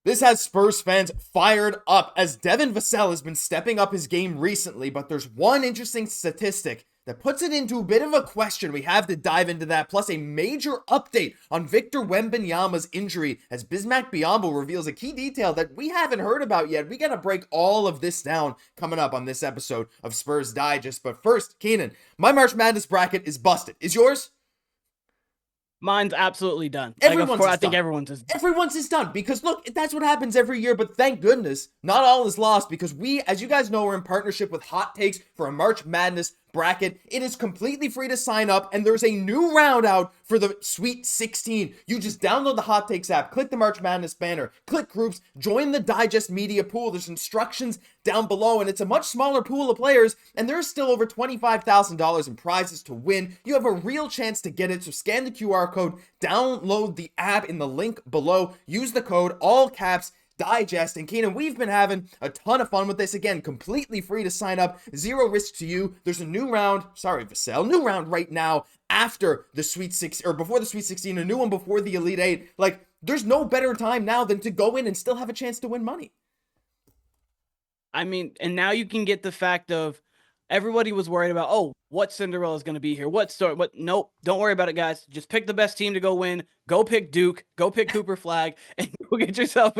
This has Spurs fans fired up as Devin Vassell has been stepping up his game recently, but there's one interesting statistic that puts it into a bit of a question. We have to dive into that, plus a major update on Victor Wembanyama's injury as Bismack Biyombo reveals a key detail that we haven't heard about yet. We gotta break all of this down coming up on this episode of Spurs Digest. But first, Keenan, my March Madness bracket is busted. Is yours? Mine's absolutely done. I think everyone's is done. Everyone's is done because look, that's what happens every year. But thank goodness, not all is lost because we, as you guys know, are in partnership with Hot Takes for a March Madness bracket. It is completely free to sign up, and there's a new round out for the Sweet 16. You just download the Hot Takes app, click the March Madness banner, click groups, join the Digest Media pool. There's instructions down below, and it's a much smaller pool of players, and there's still over $25,000 in prizes to win. You have a real chance to get it, so scan the QR code, download the app in the link below, use the code, all caps, Digest. And Keenan, we've been having a ton of fun with this. Again, completely free to sign up, zero risk to you. There's a new round, new round right now after the Sweet 6, or before the Sweet 16, a new one before the Elite 8. Like, there's no better time now than to go in and still have a chance to win money. I mean, and now you can get the fact of everybody was worried about, oh, what Cinderella is going to be here? Nope, don't worry about it, guys. Just pick the best team to go win. Go pick Duke, go pick Cooper Flag, and go get yourself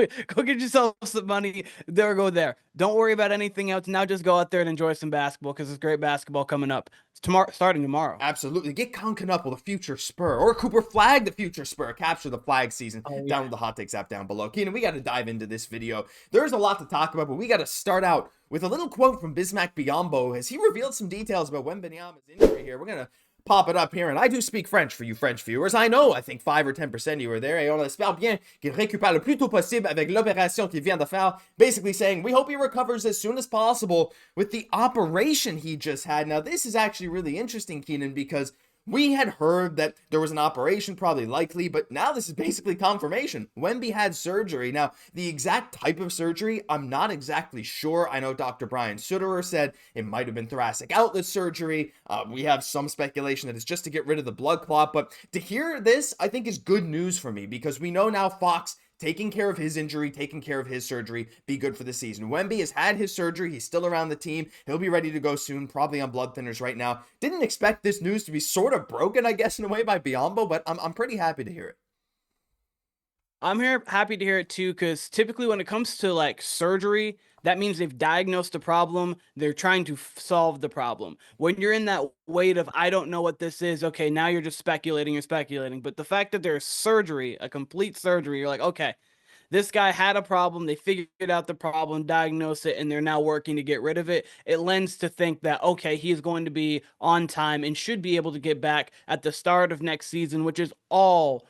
some money. Go there. Don't worry about anything else. Now just go out there and enjoy some basketball because it's great basketball coming up. It's starting tomorrow. Absolutely. Get Conkin up with a future Spur or Cooper Flag, the future Spur. Capture the flag season. Download the Hot Takes app down below. Keenan, we got to dive into this video. There's a lot to talk about, but we got to start out with a little quote from Bismack Biyombo as he revealed some details about Wembanyama's injury here. We're going to pop it up here, and I do speak French for you French viewers. I know, I think 5 or 10% of you are there, et on espère bien qu'il récupère le plus tôt possible avec l'opération qu'il vient de faire. Basically saying, we hope he recovers as soon as possible with the operation he just had. Now, this is actually really interesting, Keenan, because we had heard that there was an operation, probably likely, but now this is basically confirmation. Wemby had surgery. Now, the exact type of surgery, I'm not exactly sure. I know Dr. Brian Sutterer said it might have been thoracic outlet surgery. We have some speculation that it's just to get rid of the blood clot, but to hear this, I think is good news for me because we know now Fox taking care of his injury, taking care of his surgery, be good for the season. Wemby has had his surgery. He's still around the team. He'll be ready to go soon, probably on blood thinners right now. Didn't expect this news to be sort of broken, I guess, in a way by Biyombo, but I'm pretty happy to hear it. Happy to hear it too, because typically when it comes to like surgery, that means they've diagnosed the problem. They're trying to solve the problem. When you're in that weight of, I don't know what this is, okay, now you're just speculating. But the fact that there's surgery, a complete surgery, you're like, okay, this guy had a problem. They figured out the problem, diagnosed it, and they're now working to get rid of it. It lends to think that, okay, he is going to be on time and should be able to get back at the start of next season, which is all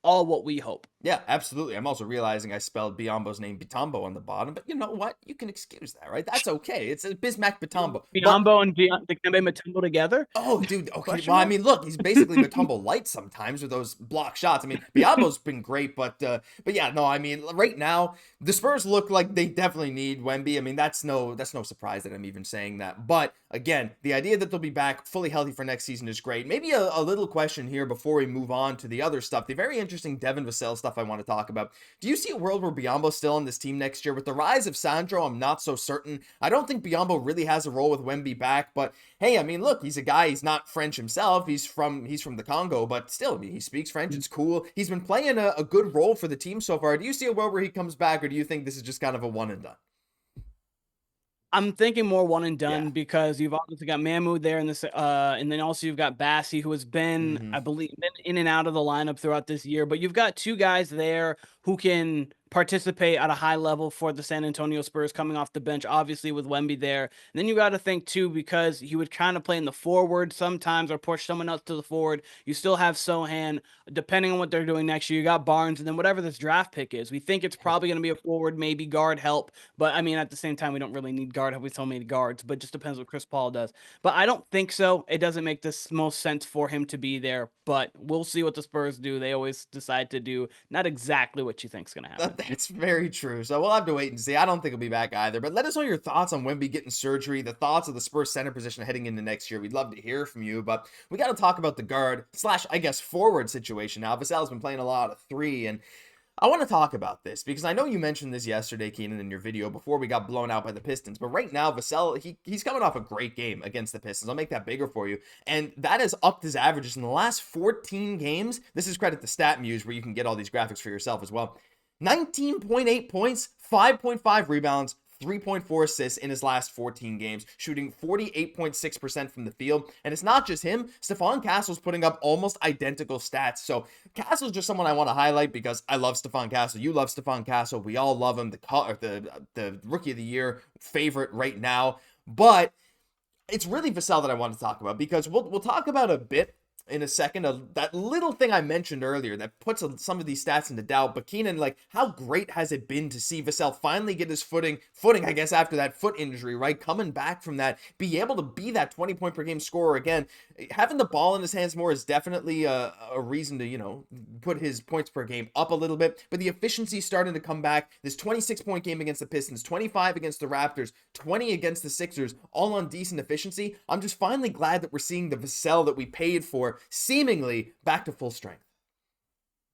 what we hope. Yeah, absolutely. I'm also realizing I spelled Biyombo's name Bitombo on the bottom, but you know what? You can excuse that, right? That's okay. It's a Bismack Bitombo. Biyombo and Dikembe Mutombo together? Oh, dude. Okay. Well, I mean, look, he's basically Mutombo light sometimes with those block shots. I mean, Biyombo's been great, but yeah, no, I mean, right now, the Spurs look like they definitely need Wemby. I mean, that's no surprise that I'm even saying that. But again, the idea that they'll be back fully healthy for next season is great. Maybe a little question here before we move on to the other stuff. The very interesting Devin Vassell stuff I want to talk about. Do you see a world where Biyombo's still on this team next year? With the rise of Sandro, I'm not so certain. I don't think Biyombo really has a role with Wemby back, but hey, I mean, look, he's a guy, he's not French himself. He's from the Congo, but still, I mean, he speaks French. It's cool. He's been playing a good role for the team so far. Do you see a world where he comes back, or do you think this is just kind of a one and done? I'm thinking more one and done because you've obviously got Mahmoud there in this, and then also you've got Bassey, who has been, I believe, been in and out of the lineup throughout this year. But you've got two guys there who can participate at a high level for the San Antonio Spurs coming off the bench, obviously with Wemby there. And then you got to think too, because he would kind of play in the forward sometimes or push someone else to the forward. You still have Sochan, depending on what they're doing next year. You got Barnes, and then whatever this draft pick is, we think it's probably going to be a forward, maybe guard help. But I mean, at the same time, we don't really need guard help with so many guards, but just depends what Chris Paul does. But I don't think so. It doesn't make this most sense for him to be there, but we'll see what the Spurs do. They always decide to do not exactly what you think is going to happen. That's very true. So we'll have to wait and see. I don't think he'll be back either. But let us know your thoughts on Wemby getting surgery, the thoughts of the Spurs center position heading into next year. We'd love to hear from you. But we got to talk about the guard / I guess forward situation now. Vassell's been playing a lot of three, and I want to talk about this because I know you mentioned this yesterday, Keenan, in your video before we got blown out by the Pistons. But right now, Vassell, he's coming off a great game against the Pistons. I'll make that bigger for you. And that has upped his averages in the last 14 games. This is credit to StatMuse, where you can get all these graphics for yourself as well. 19.8 points, 5.5 rebounds, 3.4 assists in his last 14 games, shooting 48.6% from the field. And it's not just him. Stephon Castle's putting up almost identical stats. So Castle's just someone I want to highlight because I love Stephon Castle. You love Stephon Castle. We all love him. The Rookie of the Year favorite right now. But it's really Vassell that I want to talk about because we'll talk about a bit in a second of that little thing I mentioned earlier that puts some of these stats into doubt. But Keenan, like, how great has it been to see Vassell finally get his footing, I guess, after that foot injury, right? Coming back from that, be able to be that 20 point per game scorer again. Having the ball in his hands more is definitely a reason to, you know, put his points per game up a little bit. But the efficiency is starting to come back. This 26 point game against the Pistons, 25 against the Raptors, 20 against the Sixers, all on decent efficiency. I'm just finally glad that we're seeing the Vassell that we paid for seemingly back to full strength.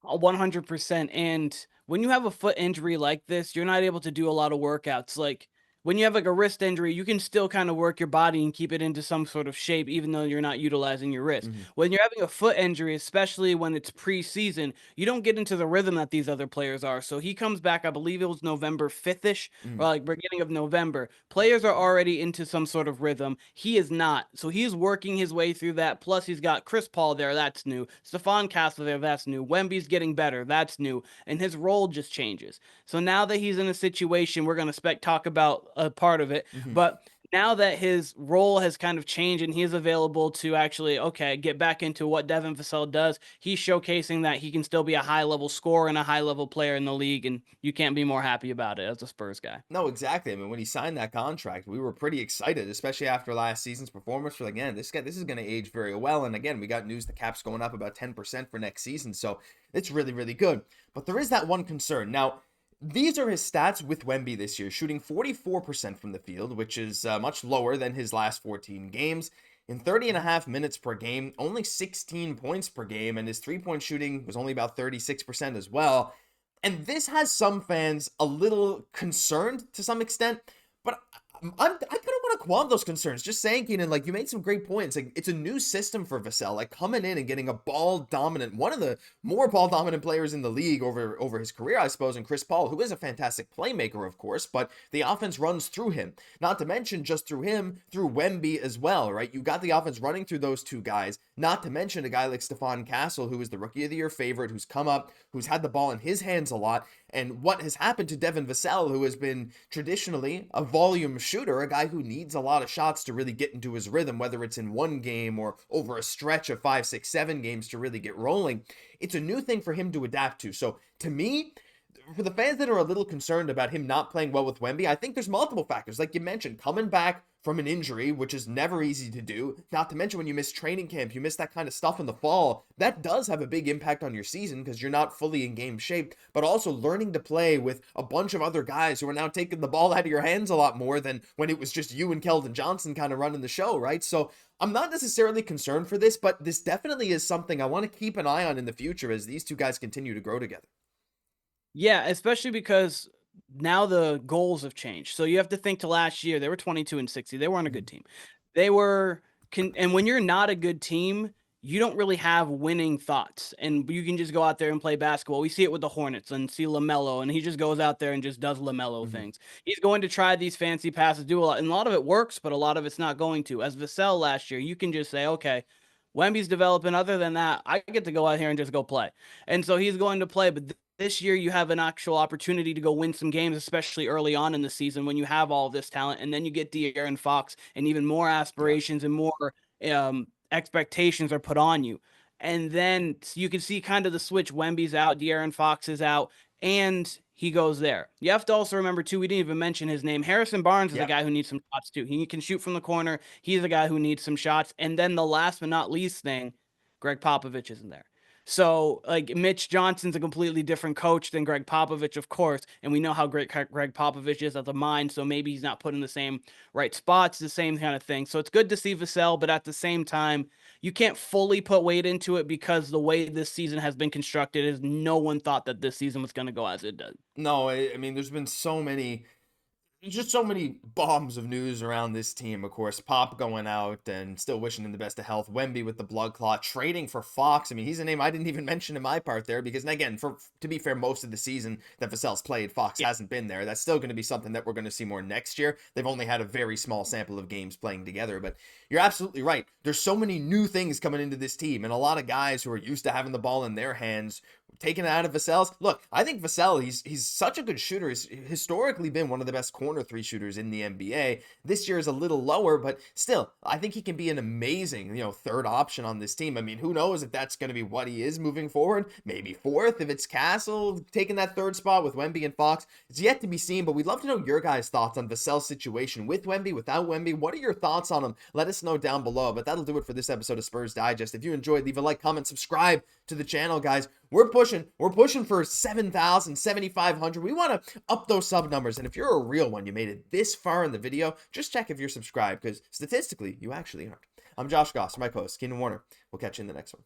100%. And when you have a foot injury like this, you're not able to do a lot of workouts. Like when you have like a wrist injury, you can still kind of work your body and keep it into some sort of shape, even though you're not utilizing your wrist. When you're having a foot injury, especially when it's preseason, you don't get into the rhythm that these other players are. So he comes back, I believe it was November 5th-ish, or like beginning of November. Players are already into some sort of rhythm. He is not. So he's working his way through that. Plus he's got Chris Paul there. That's new. Stephon Castle there. That's new. Wemby's getting better. That's new. And his role just changes. So now that he's in a situation, we're going to talk about a part of it, but now that his role has kind of changed and he is available to actually, okay, get back into what Devin Vassell does, he's showcasing that he can still be a high-level scorer and a high-level player in the league, and you can't be more happy about it as a Spurs guy. No, exactly. I mean, when he signed that contract, we were pretty excited, especially after last season's performance. We're like, again, this is going to age very well. And again, we got news the cap's going up about 10% for next season, so it's really, really good. But there is that one concern. Now, these are his stats with Wemby this year, shooting 44% from the field, which is much lower than his last 14 games. In 30.5 minutes per game, only 16 points per game, and his three-point shooting was only about 36% as well. And this has some fans a little concerned to some extent, but I kind of want to qualm those concerns. Just saying, Keenan, like, you made some great points. Like, it's a new system for Vassell, like coming in and getting a ball dominant, one of the more ball dominant players in the league over his career, I suppose, and Chris Paul, who is a fantastic playmaker, of course, but the offense runs through him. Not to mention just through him, through Wemby as well, right? You got the offense running through those two guys. Not to mention a guy like Stephon Castle, who is the Rookie of the Year favorite, who's come up, who's had the ball in his hands a lot. And what has happened to Devin Vassell, who has been traditionally a volume shooter, a guy who needs a lot of shots to really get into his rhythm, whether it's in one game or over a stretch of 5, 6, 7 games to really get rolling. It's a new thing for him to adapt to. So to me, for the fans that are a little concerned about him not playing well with Wemby, I think there's multiple factors. Like you mentioned, coming back from an injury, which is never easy to do. Not to mention when you miss training camp, you miss that kind of stuff in the fall. That does have a big impact on your season because you're not fully in game shape, but also learning to play with a bunch of other guys who are now taking the ball out of your hands a lot more than when it was just you and Keldon Johnson kind of running the show, right? So I'm not necessarily concerned for this, but this definitely is something I want to keep an eye on in the future as these two guys continue to grow together. Yeah, especially because now the goals have changed. So you have to think to last year, they were 22 and 60. They weren't a good team. They were, and when you're not a good team, you don't really have winning thoughts, and you can just go out there and play basketball. We see it with the Hornets and see LaMelo, and he just goes out there and just does LaMelo things. He's going to try these fancy passes, do a lot, and a lot of it works, but a lot of it's not going to. As Vassell last year, you can just say, okay, Wemby's developing. Other than that, I get to go out here and just go play. And so he's going to play, but this year you have an actual opportunity to go win some games, especially early on in the season when you have all this talent, and then you get De'Aaron Fox, and even more aspirations and more expectations are put on you. And then you can see kind of the switch. Wemby's out, De'Aaron Fox is out, and he goes there. You have to also remember, too, we didn't even mention his name. Harrison Barnes is a guy who needs some shots, too. He can shoot from the corner. He's a guy who needs some shots. And then the last but not least thing, Gregg Popovich isn't there. So, like, Mitch Johnson's a completely different coach than Gregg Popovich, of course, and we know how great Gregg Popovich is as a mind, so maybe he's not put in the same right spots, the same kind of thing. So it's good to see Vassell, but at the same time, you can't fully put weight into it because the way this season has been constructed is no one thought that this season was going to go as it did. No, I mean, there's just so many bombs of news around this team. Of course, Pop going out and still wishing him the best of health. Wemby with the blood clot, trading for Fox. I mean, he's a name I didn't even mention in my part there because, again, to be fair, most of the season that Vassell's played, Fox hasn't been there. That's still going to be something that we're going to see more next year. They've only had a very small sample of games playing together, but you're absolutely right. There's so many new things coming into this team, and a lot of guys who are used to having the ball in their hands taken it out of Vassell's. Look, I think Vassell, he's such a good shooter. He's historically been one of the best corner three shooters in the NBA. This year is a little lower, but still, I think he can be an amazing, third option on this team. I mean, who knows if that's going to be what he is moving forward? Maybe fourth if it's Castle taking that third spot with Wemby and Fox. It's yet to be seen, but we'd love to know your guys' thoughts on Vassell's situation with Wemby, without Wemby. What are your thoughts on him? Let us know down below. But that'll do it for this episode of Spurs Digest. If you enjoyed, leave a like, comment, subscribe to the channel, guys. We're pushing for 7,000, 7,500. We want to up those sub numbers. And if you're a real one, you made it this far in the video, just check if you're subscribed, because statistically, you actually aren't. I'm Josh Gosse, my co-host, Keenan Warner. We'll catch you in the next one.